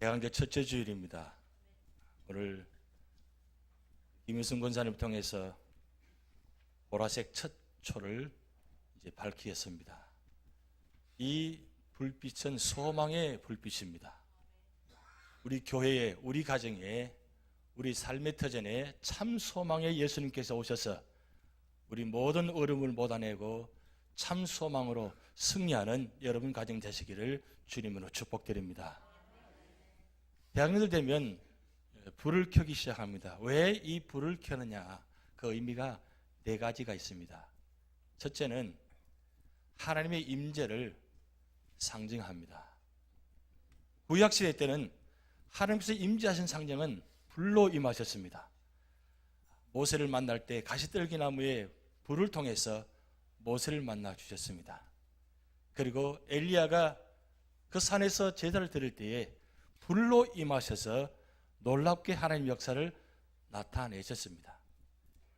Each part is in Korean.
대강제 첫째 주일입니다. 오늘 김유승 권사님을 통해서 보라색 첫 초를 이제 밝히겠습니다. 이 불빛은 소망의 불빛입니다. 우리 교회에, 우리 가정에, 우리 삶의 터전에 참 소망의 예수님께서 오셔서 우리 모든 어려움을 못아내고 참 소망으로 승리하는 여러분 가정 되시기를 주님으로 축복드립니다. 대학년들 되면 불을 켜기 시작합니다. 왜 이 불을 켜느냐? 그 의미가 네 가지가 있습니다. 첫째는 하나님의 임재를 상징합니다. 구약시대 때는 하나님께서 임재하신 상징은 불로 임하셨습니다. 모세를 만날 때 가시떨기나무에 불을 통해서 모세를 만나 주셨습니다. 그리고 엘리야가 그 산에서 제사를 드릴 때에 불로 임하셔서 놀랍게 하나님 역사를 나타내셨습니다.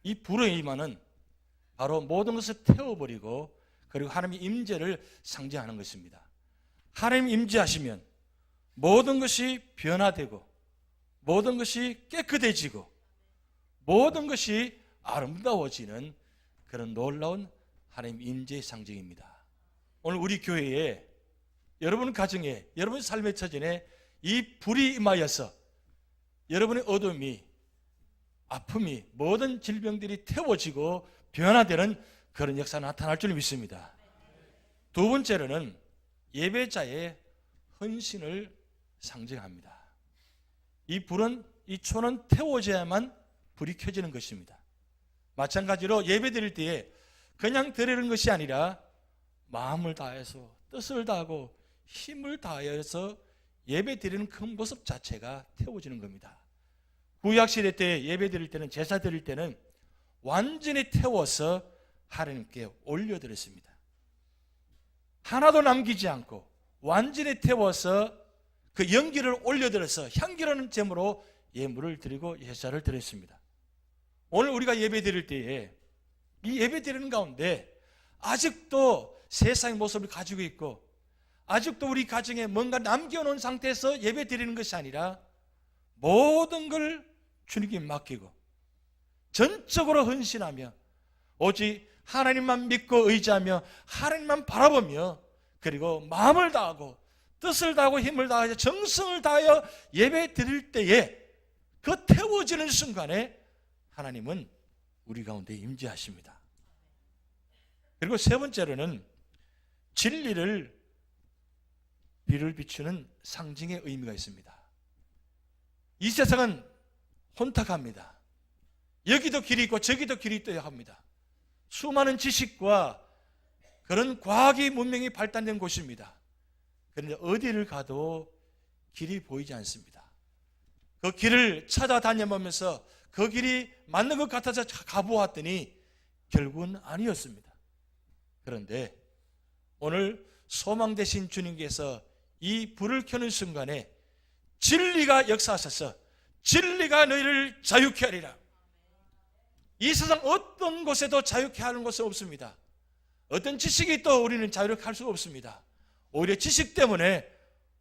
이 불의 임하는 바로 모든 것을 태워버리고 그리고 하나님의 임재를 상징하는 것입니다. 하나님 임재하시면 모든 것이 변화되고 모든 것이 깨끗해지고 모든 것이 아름다워지는 그런 놀라운 하나님 임재의 상징입니다. 오늘 우리 교회에 여러분 가정에 여러분 삶의 처전에 이 불이 임하여서 여러분의 어둠이 아픔이 모든 질병들이 태워지고 변화되는 그런 역사가 나타날 줄 믿습니다. 두 번째로는 예배자의 헌신을 상징합니다. 이 불은 이 초는 태워져야만 불이 켜지는 것입니다. 마찬가지로 예배 드릴 때에 그냥 드리는 것이 아니라 마음을 다해서 뜻을 다하고 힘을 다해서 예배 드리는 그 모습 자체가 태워지는 겁니다. 구약시대 때 예배 드릴 때는 제사 드릴 때는 완전히 태워서 하나님께 올려드렸습니다. 하나도 남기지 않고 완전히 태워서 그 연기를 올려드려서 향기로는 제물로 예물을 드리고 제사를 드렸습니다. 오늘 우리가 예배 드릴 때에 이 예배 드리는 가운데 아직도 세상의 모습을 가지고 있고 아직도 우리 가정에 뭔가 남겨놓은 상태에서 예배 드리는 것이 아니라 모든 걸 주님께 맡기고 전적으로 헌신하며 오직 하나님만 믿고 의지하며 하나님만 바라보며 그리고 마음을 다하고 뜻을 다하고 힘을 다하여 정성을 다하여 예배 드릴 때에 그 태워지는 순간에 하나님은 우리 가운데 임재하십니다. 그리고 세 번째로는 진리를 비를 비추는 상징의 의미가 있습니다. 이 세상은 혼탁합니다. 여기도 길이 있고 저기도 길이 있어야 합니다. 수많은 지식과 그런 과학이 문명이 발달된 곳입니다. 그런데 어디를 가도 길이 보이지 않습니다. 그 길을 찾아다녀보면서 그 길이 맞는 것 같아서 가보았더니 결국은 아니었습니다. 그런데 오늘 소망 되신 주님께서 이 불을 켜는 순간에 진리가 역사하셔서 진리가 너희를 자유케 하리라. 이 세상 어떤 곳에도 자유케 하는 곳은 없습니다. 어떤 지식이 또 우리는 자유롭게 할 수가 없습니다. 오히려 지식 때문에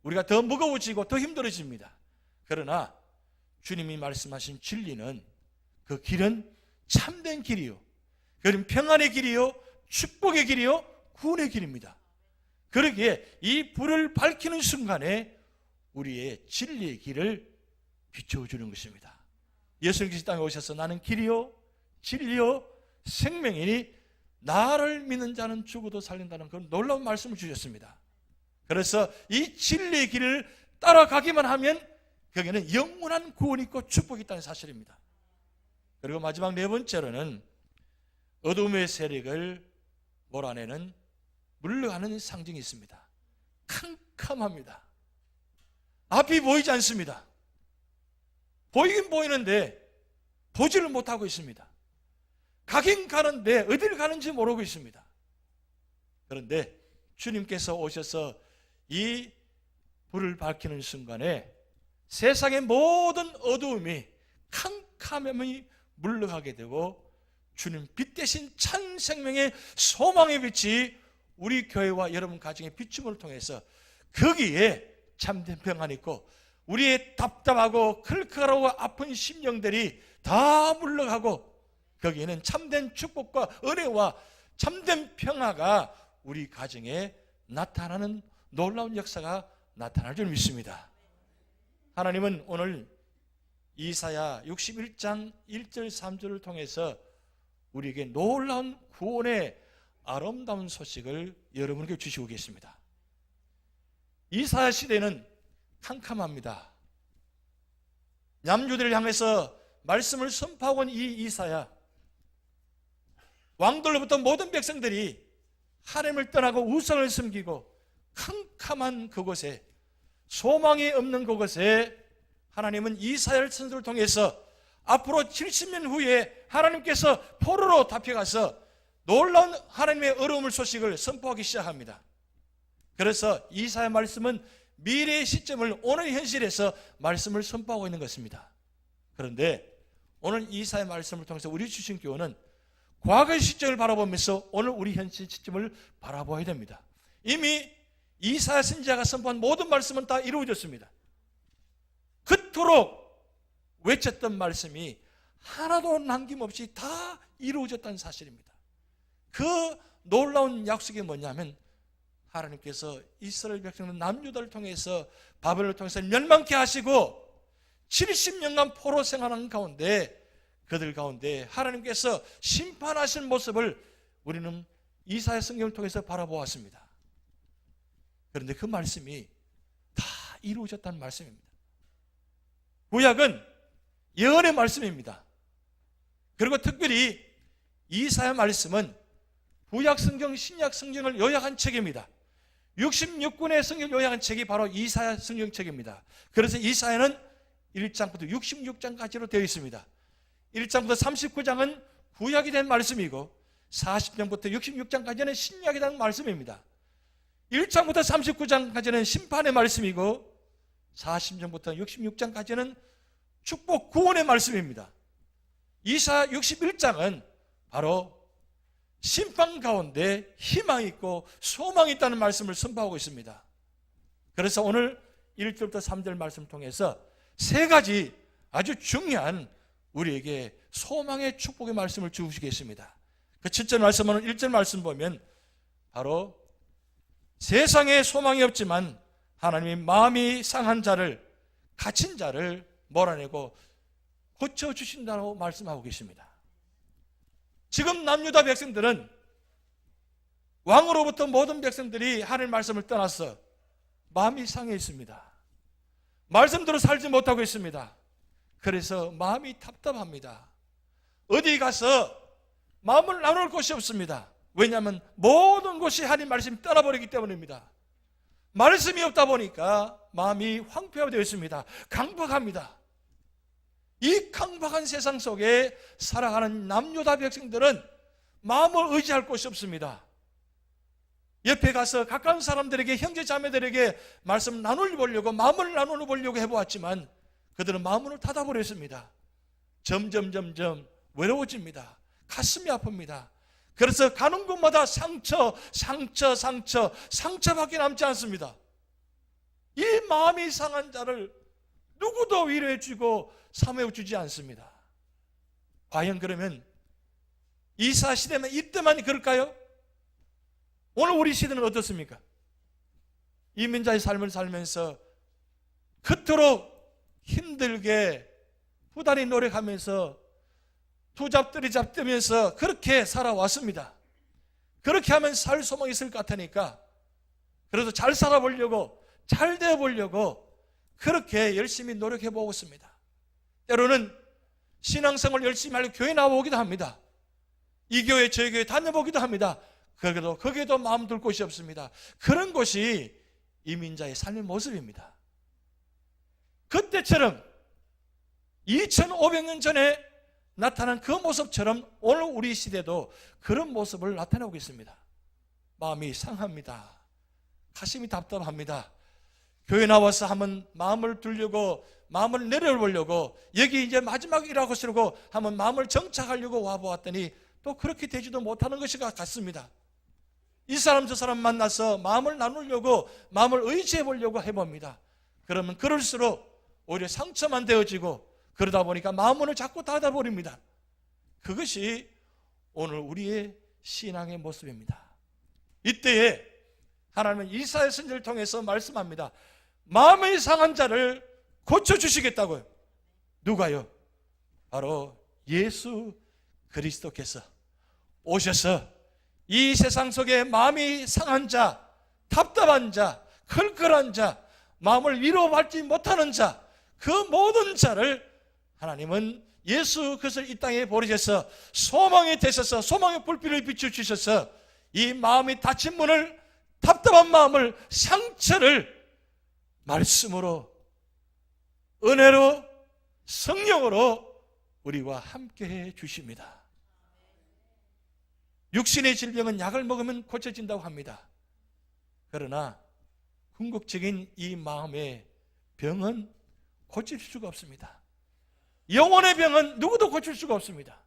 우리가 더 무거워지고 더 힘들어집니다. 그러나 주님이 말씀하신 진리는 그 길은 참된 길이요, 그는 평안의 길이요, 축복의 길이요, 구원의 길입니다. 그러기에 이 불을 밝히는 순간에 우리의 진리의 길을 비춰주는 것입니다. 예수님께서 땅에 오셔서 나는 길이요 진리요 생명이니 나를 믿는 자는 죽어도 살린다는 그런 놀라운 말씀을 주셨습니다. 그래서 이 진리의 길을 따라가기만 하면 거기는 영원한 구원이 있고 축복이 있다는 사실입니다. 그리고 마지막 네 번째로는 어둠의 세력을 몰아내는 물러가는 상징이 있습니다. 캄캄합니다. 앞이 보이지 않습니다. 보이긴 보이는데 보지를 못하고 있습니다. 가긴 가는데 어디를 가는지 모르고 있습니다. 그런데 주님께서 오셔서 이 불을 밝히는 순간에 세상의 모든 어두움이 캄캄함이 물러가게 되고 주님 빛 대신 찬 생명의 소망의 빛이 우리 교회와 여러분 가정의 비춤을 통해서 거기에 참된 평안이 있고 우리의 답답하고 클클하고 아픈 심령들이 다 물러가고 거기에는 참된 축복과 은혜와 참된 평화가 우리 가정에 나타나는 놀라운 역사가 나타날 줄 믿습니다. 하나님은 오늘 이사야 61장 1절 3절을 통해서 우리에게 놀라운 구원의 아름다운 소식을 여러분에게 주시고 계십니다. 이사야 시대는 캄캄합니다. 남유대를 향해서 말씀을 선포하고 있는 이 이사야, 왕들로부터 모든 백성들이 하나님을 떠나고 우상을 섬기고 캄캄한 그곳에, 소망이 없는 그곳에 하나님은 이사야를 선지자를 통해서 앞으로 70년 후에 하나님께서 포로로 잡혀가서 놀라운 하나님의 어려움을 소식을 선포하기 시작합니다. 그래서 이사야 말씀은 미래의 시점을 오늘 현실에서 말씀을 선포하고 있는 것입니다. 그런데 오늘 이사야 말씀을 통해서 우리 주신 교훈은 과거의 시점을 바라보면서 오늘 우리 현실 시점을 바라봐야 됩니다. 이미 이사야 선지자가 선포한 모든 말씀은 다 이루어졌습니다. 그토록 외쳤던 말씀이 하나도 남김없이 다 이루어졌다는 사실입니다. 그 놀라운 약속이 뭐냐면 하나님께서 이스라엘 백성들 남유다를 통해서 바벨을 통해서 멸망케 하시고 70년간 포로 생활하는 가운데 그들 가운데 하나님께서 심판하신 모습을 우리는 이사야 성경을 통해서 바라보았습니다. 그런데 그 말씀이 다 이루어졌다는 말씀입니다. 구약은 예언의 말씀입니다. 그리고 특별히 이사야 말씀은 구약 성경, 신약 성경을 요약한 책입니다. 66권의 성경을 요약한 책이 바로 이사야 성경책입니다. 그래서 이사야는 1장부터 66장까지로 되어 있습니다. 1장부터 39장은 구약이 된 말씀이고 40장부터 66장까지는 신약이 된 말씀입니다. 1장부터 39장까지는 심판의 말씀이고 40장부터 66장까지는 축복 구원의 말씀입니다. 이사야 61장은 바로 심판 가운데 희망이 있고 소망이 있다는 말씀을 선포하고 있습니다. 그래서 오늘 1절부터 3절 말씀 통해서 세 가지 아주 중요한 우리에게 소망의 축복의 말씀을 주시겠습니다. 그 7절 말씀은 1절 말씀 보면 바로 세상에 소망이 없지만 하나님이 마음이 상한 자를, 갇힌 자를 몰아내고 고쳐주신다고 말씀하고 계십니다. 지금 남유다 백성들은 왕으로부터 모든 백성들이 하나님의 말씀을 떠나서 마음이 상해 있습니다. 말씀대로 살지 못하고 있습니다. 그래서 마음이 답답합니다. 어디 가서 마음을 나눌 곳이 없습니다. 왜냐하면 모든 곳이 하나님 말씀이 떠나버리기 때문입니다. 말씀이 없다 보니까 마음이 황폐화되어 있습니다. 강박합니다. 이 강박한 세상 속에 살아가는 남유다 백성들은 마음을 의지할 곳이 없습니다. 옆에 가서 가까운 사람들에게, 형제 자매들에게 말씀 나누려고, 마음을 나누려고 해보았지만 그들은 마음을 닫아버렸습니다. 점점 외로워집니다. 가슴이 아픕니다. 그래서 가는 곳마다 상처밖에 남지 않습니다. 이 마음이 상한 자를 누구도 위로해 주고 사모해 주지 않습니다. 과연 그러면 이사 시대만 이때만 그럴까요? 오늘 우리 시대는 어떻습니까? 이민자의 삶을 살면서 그토록 힘들게 부단히 노력하면서 투잡들이 잡으면서 그렇게 살아왔습니다. 그렇게 하면 살 소망이 있을 것 같으니까 그래도 잘 살아보려고, 잘 되어보려고 그렇게 열심히 노력해보고 있습니다. 때로는 신앙생활 열심히 하려고 교회 나오기도 합니다. 이 교회 저 교회 다녀보기도 합니다. 그래도 거기에도 마음 둘 곳이 없습니다. 그런 것이 이민자의 삶의 모습입니다. 그때처럼 2500년 전에 나타난 그 모습처럼 오늘 우리 시대도 그런 모습을 나타내고 있습니다. 마음이 상합니다. 가슴이 답답합니다. 교회 나와서 한번 마음을 두려고, 마음을 내려보려고, 여기 이제 마지막이라고 쓰려고 한번 마음을 정착하려고 와보았더니 또 그렇게 되지도 못하는 것이 같습니다. 이 사람 저 사람 만나서 마음을 나누려고, 마음을 의지해 보려고 해봅니다. 그러면 그럴수록 오히려 상처만 되어지고 그러다 보니까 마음문을 자꾸 닫아버립니다. 그것이 오늘 우리의 신앙의 모습입니다. 이때에 하나님은 이사야 선지자를 통해서 말씀합니다. 마음이 상한 자를 고쳐주시겠다고요. 누가요? 바로 예수 그리스도께서 오셔서 이 세상 속에 마음이 상한 자, 답답한 자, 클클한 자, 마음을 위로받지 못하는 자, 그 모든 자를 하나님은 예수 그리스도를 이 땅에 보내셔서 소망이 되셔서 소망의 불빛을 비춰주셔서 이 마음이 닫힌 문을, 답답한 마음을, 상처를 말씀으로, 은혜로, 성령으로 우리와 함께해 주십니다. 육신의 질병은 약을 먹으면 고쳐진다고 합니다. 그러나 궁극적인 이 마음의 병은 고칠 수가 없습니다. 영혼의 병은 누구도 고칠 수가 없습니다.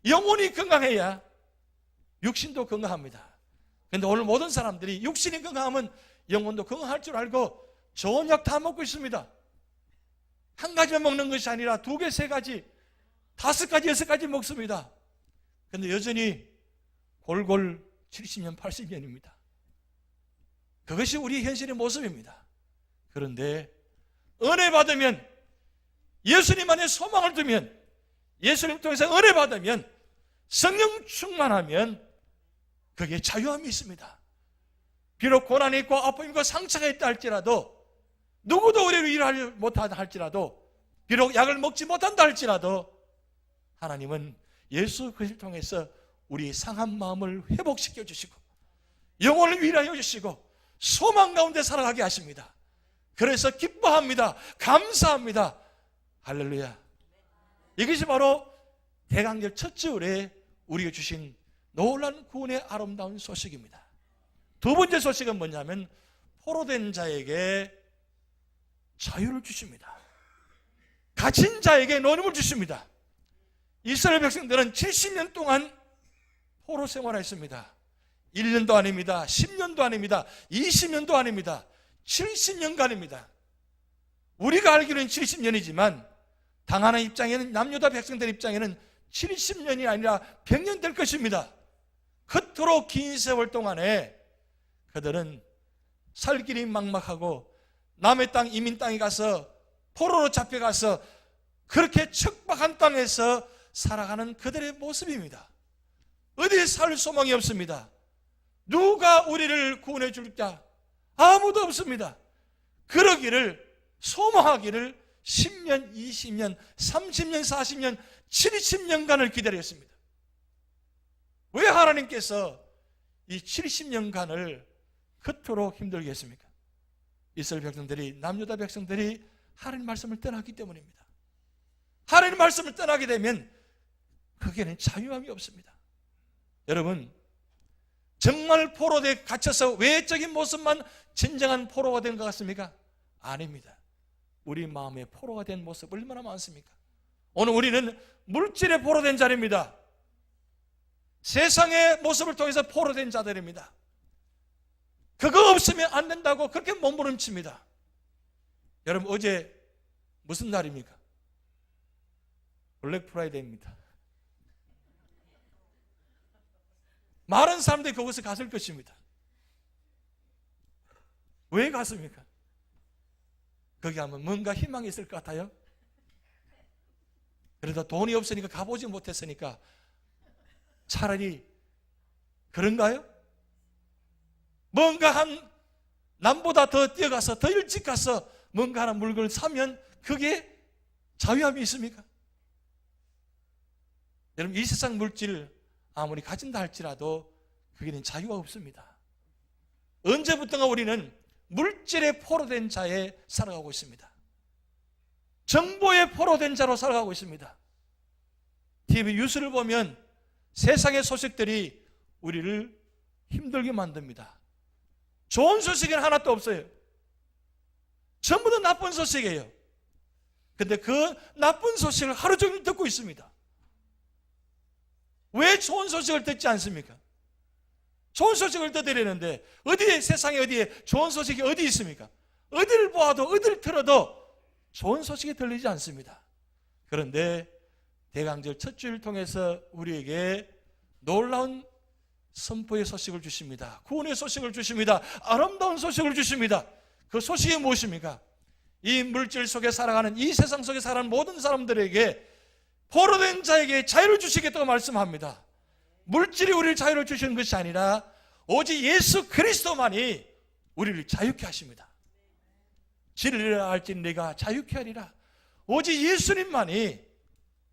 영혼이 건강해야 육신도 건강합니다. 그런데 오늘 모든 사람들이 육신이 건강하면 영혼도 건강할 줄 알고 좋은 약 다 먹고 있습니다. 한 가지만 먹는 것이 아니라 2개, 3가지, 5가지, 6가지 먹습니다. 그런데 여전히 골골 70년, 80년입니다. 그것이 우리 현실의 모습입니다. 그런데 은혜 받으면, 예수님 안에 소망을 두면, 예수님 통해서 은혜 받으면, 성령 충만하면 거기에 자유함이 있습니다. 비록 고난이 있고 아픔이 있고 상처가 있다 할지라도, 누구도 우리를 일하지 못하다 할지라도, 비록 약을 먹지 못한다 할지라도 하나님은 예수 그리스도를 통해서 우리 상한 마음을 회복시켜 주시고 영혼을 위로하여 주시고 소망 가운데 살아가게 하십니다. 그래서 기뻐합니다. 감사합니다. 할렐루야. 이것이 바로 대강절 첫 주일에 우리가 주신 놀라운 구원의 아름다운 소식입니다. 두 번째 소식은 뭐냐면 포로된 자에게 자유를 주십니다. 갇힌 자에게 노임을 주십니다. 이스라엘 백성들은 70년 동안 포로 생활했습니다. 1년도 아닙니다. 10년도 아닙니다. 20년도 아닙니다. 70년간입니다. 우리가 알기로는 70년이지만 당하는 입장에는, 남유다 백성들 입장에는 70년이 아니라 100년 될 것입니다. 그토록 긴 세월 동안에 그들은 살 길이 막막하고 남의 땅, 이민 땅에 가서 포로로 잡혀가서 그렇게 척박한 땅에서 살아가는 그들의 모습입니다. 어디에 살 소망이 없습니다. 누가 우리를 구원해 줄까? 아무도 없습니다. 그러기를, 소망하기를 10년, 20년, 30년, 40년, 70년간을 기다렸습니다. 왜 하나님께서 이 70년간을 그토록 힘들게 했습니까? 이스라엘 백성들이, 남유다 백성들이 하나님 말씀을 떠났기 때문입니다. 하나님 말씀을 떠나게 되면 거기에는 자유함이 없습니다. 여러분, 정말 포로에 갇혀서 외적인 모습만 진정한 포로가 된 것 같습니까? 아닙니다. 우리 마음의 포로가 된 모습 얼마나 많습니까? 오늘 우리는 물질의 포로된 자입니다. 세상의 모습을 통해서 포로된 자들입니다. 그거 없으면 안 된다고 그렇게 몸부림칩니다. 여러분, 어제 무슨 날입니까? 블랙 프라이데이입니다. 많은 사람들이 그곳에 갔을 것입니다. 왜 갔습니까? 거기 가면 뭔가 희망이 있을 것 같아요? 그래도 돈이 없으니까 가보지 못했으니까 차라리 그런가요? 뭔가 한 남보다 더 뛰어가서 더 일찍 가서 뭔가 하나 물건을 사면 그게 자유함이 있습니까? 여러분, 이 세상 물질 아무리 가진다 할지라도 그게는 자유가 없습니다. 언제부턴가 우리는 물질의 포로된 자에 살아가고 있습니다. 정보의 포로된 자로 살아가고 있습니다. TV 뉴스를 보면 세상의 소식들이 우리를 힘들게 만듭니다. 좋은 소식은 하나도 없어요. 전부 다 나쁜 소식이에요. 근데 그 나쁜 소식을 하루 종일 듣고 있습니다. 왜 좋은 소식을 듣지 않습니까? 좋은 소식을 듣으려는데 어디에, 세상에 어디에 좋은 소식이 어디 있습니까? 어디를 보아도, 어디를 들어도 좋은 소식이 들리지 않습니다. 그런데 대강절 첫 주일 통해서 우리에게 놀라운 선포의 소식을 주십니다. 구원의 소식을 주십니다. 아름다운 소식을 주십니다. 그 소식이 무엇입니까? 이 물질 속에 살아가는, 이 세상 속에 살아가는 모든 사람들에게, 포로된 자에게 자유를 주시겠다고 말씀합니다. 물질이 우리를 자유를 주시는 것이 아니라 오직 예수 그리스도만이 우리를 자유케 하십니다. 진리를 알지 내가 자유케 하리라. 오직 예수님만이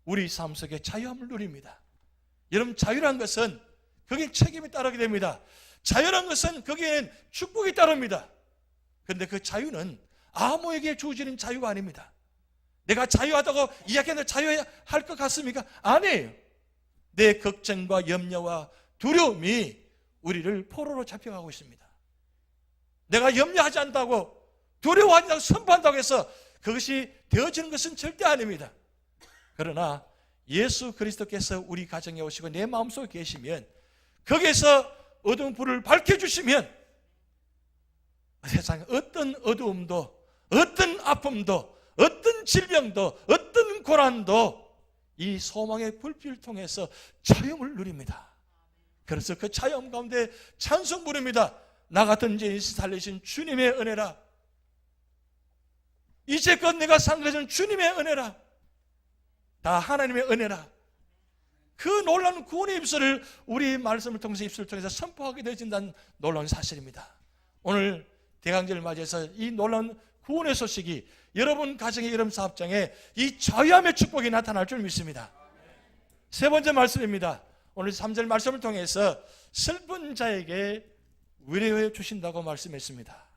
우리 삶 속에 자유함을 누립니다. 여러분, 자유란 것은 거기에 책임이 따르게 됩니다. 자유란 것은 거기에는 축복이 따릅니다. 그런데 그 자유는 아무에게 주어지는 자유가 아닙니다. 내가 자유하다고 이야기하는데 자유할 것 같습니까? 아니에요. 내 걱정과 염려와 두려움이 우리를 포로로 잡혀가고 있습니다. 내가 염려하지 않다고, 두려워하지 않다고 선포한다고 해서 그것이 되어지는 것은 절대 아닙니다. 그러나 예수 그리스도께서 우리 가정에 오시고 내 마음속에 계시면, 거기에서 어두운 불을 밝혀주시면 세상에 어떤 어두움도, 어떤 아픔도, 어떤 질병도, 어떤 고난도 이 소망의 불빛을 통해서 자유를 누립니다. 그래서 그 자유 가운데 찬송 부릅니다. 나 같은 죄인 살리신 주님의 은혜라. 이제껏 내가 상대해준 주님의 은혜라. 다 하나님의 은혜라. 그 놀라운 구원의 입술을 우리 말씀을 통해서, 입술을 통해서 선포하게 되어진다는 놀라운 사실입니다. 오늘 대강절을 맞이해서 이 놀라운 구원의 소식이 여러분 가정의 여러분 사업장에 이 자유함의 축복이 나타날 줄 믿습니다. 세 번째 말씀입니다. 오늘 3절 말씀을 통해서 슬픈 자에게 위로해 주신다고 말씀했습니다.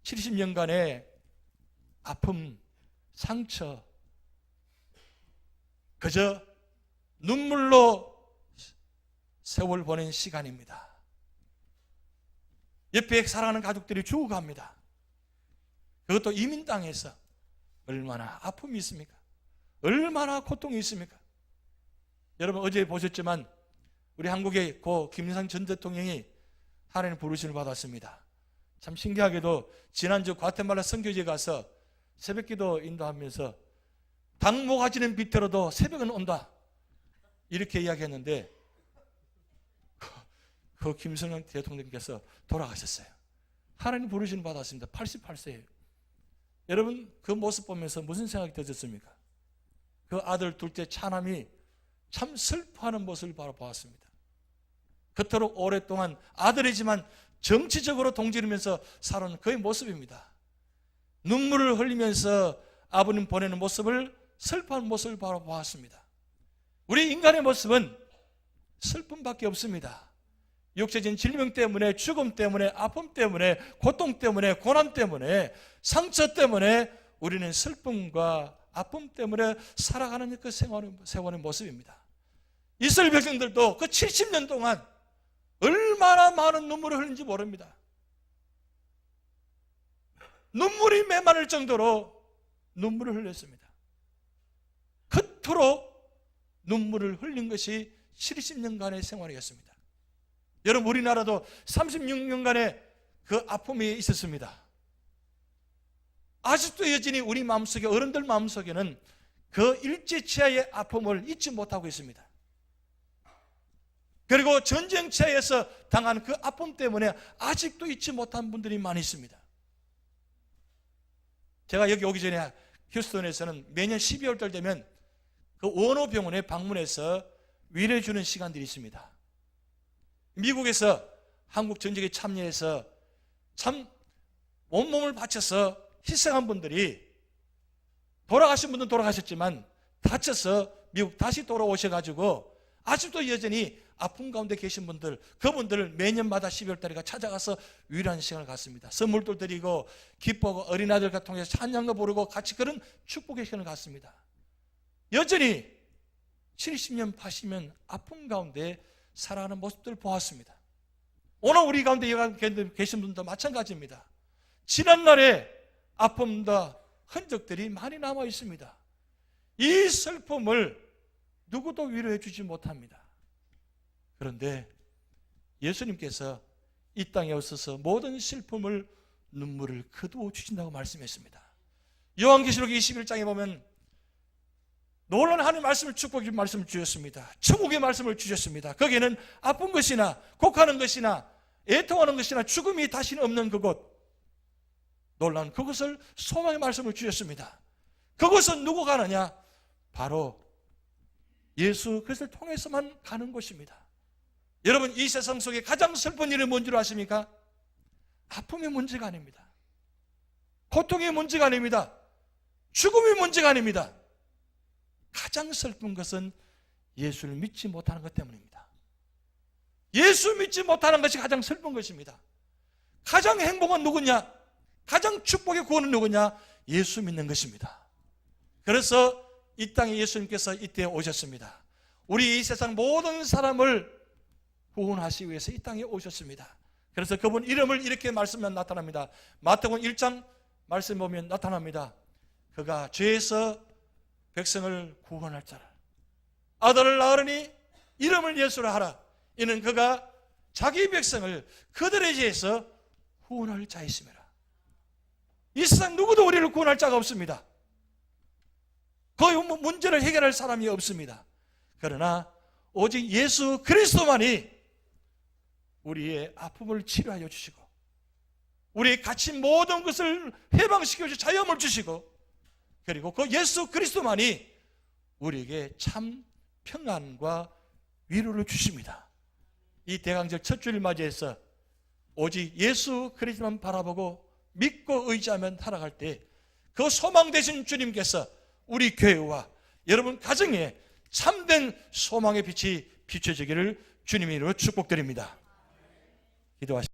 70년간의 아픔, 상처, 그저 눈물로 세월 보낸 시간입니다. 옆에 사랑하는 가족들이 죽어갑니다. 그것도 이민 땅에서. 얼마나 아픔이 있습니까? 얼마나 고통이 있습니까? 여러분, 어제 보셨지만 우리 한국의 고 김일성 전 대통령이 하나님 부르심을 받았습니다. 참 신기하게도 지난주 과테말라 선교지에 가서 새벽기도 인도하면서 당모가 지는 빛으로도 새벽은 온다, 이렇게 이야기했는데 그 김일성 대통령께서 돌아가셨어요. 하나님 부르심을 받았습니다. 88세예요. 여러분, 그 모습 보면서 무슨 생각이 드셨습니까? 그 아들 둘째 차남이 참 슬퍼하는 모습을 바로 보았습니다. 그토록 오랫동안 아들이지만 정치적으로 동지르면서 살아온 그의 모습입니다. 눈물을 흘리면서 아버님 보내는 모습을, 슬퍼하는 모습을 바로 보았습니다. 우리 인간의 모습은 슬픔밖에 없습니다. 육체적인 질병 때문에, 죽음 때문에, 아픔 때문에, 고통 때문에, 고난 때문에, 상처 때문에 우리는 슬픔과 아픔 때문에 살아가는 그 세월의 모습입니다. 이스라엘 백성들도 그 70년 동안 얼마나 많은 눈물을 흘린지 모릅니다. 눈물이 메마를 정도로 눈물을 흘렸습니다. 그토록 눈물을 흘린 것이 70년간의 생활이었습니다. 여러분, 우리나라도 36년간의 그 아픔이 있었습니다. 아직도 여전히 우리 마음속에, 어른들 마음속에는 그 일제치하의 아픔을 잊지 못하고 있습니다. 그리고 전쟁치하에서 당한 그 아픔 때문에 아직도 잊지 못한 분들이 많이 있습니다. 제가 여기 오기 전에 휴스턴에서는 매년 12월 달 되면 그 원어병원에 방문해서 위로해 주는 시간들이 있습니다. 미국에서 한국 전쟁에 참여해서 참 온몸을 바쳐서 희생한 분들이, 돌아가신 분들은 돌아가셨지만 다쳐서 미국 다시 돌아오셔가지고 아직도 여전히 아픔 가운데 계신 분들, 그분들을 매년마다 12월 달에 찾아가서 위로하는 시간을 갖습니다. 선물도 드리고 기뻐하고 어린아이들과 통해서 찬양도 부르고 같이 그런 축복의 시간을 갖습니다. 여전히 70년, 80년 아픔 가운데 살아가는 모습들을 보았습니다. 오늘 우리 가운데 계신 분도 마찬가지입니다. 지난날의 아픔과 흔적들이 많이 남아 있습니다. 이 슬픔을 누구도 위로해 주지 못합니다. 그런데 예수님께서 이 땅에 오셔서 모든 슬픔을, 눈물을 거두어 주신다고 말씀했습니다. 요한계시록 21장에 보면 놀라운 하나님의 말씀을 축복의 말씀을 주셨습니다. 천국의 말씀을 주셨습니다. 거기에는 아픈 것이나 곡하는 것이나 애통하는 것이나 죽음이 다시는 없는 그곳, 놀라운 그것을 소망의 말씀을 주셨습니다. 그것은 누구 가느냐? 바로 예수 그리스도를 통해서만 가는 곳입니다. 여러분, 이 세상 속에 가장 슬픈 일은 뭔 줄 아십니까? 아픔의 문제가 아닙니다. 고통의 문제가 아닙니다. 죽음의 문제가 아닙니다. 가장 슬픈 것은 예수를 믿지 못하는 것 때문입니다. 예수 믿지 못하는 것이 가장 슬픈 것입니다. 가장 행복은 누구냐? 가장 축복의 구원은 누구냐? 예수 믿는 것입니다. 그래서 이 땅에 예수님께서 이때 오셨습니다. 우리 이 세상 모든 사람을 구원하시기 위해서 이 땅에 오셨습니다. 그래서 그분 이름을 이렇게 말씀하면 나타납니다. 마태복음 1장 말씀 보면 나타납니다. 그가 죄에서 백성을 구원할 자라. 아들을 낳으니 이름을 예수라 하라. 이는 그가 자기 백성을 그들의 죄에서 구원할 자이심이라. 이 세상 누구도 우리를 구원할 자가 없습니다. 그 문제를 해결할 사람이 없습니다. 그러나 오직 예수 그리스도만이 우리의 아픔을 치료하여 주시고 우리의 갇힌 모든 것을 해방시켜 주시고 자유함을 주시고 그리고 그 예수 그리스도만이 우리에게 참 평안과 위로를 주십니다. 이 대강절 첫 주일 맞이해서 오직 예수 그리스도만 바라보고 믿고 의지하면 살아갈 때 그 소망 되신 주님께서 우리 교회와 여러분 가정에 참된 소망의 빛이 비춰지기를 주님의 이름으로 축복드립니다. 기도하십시오.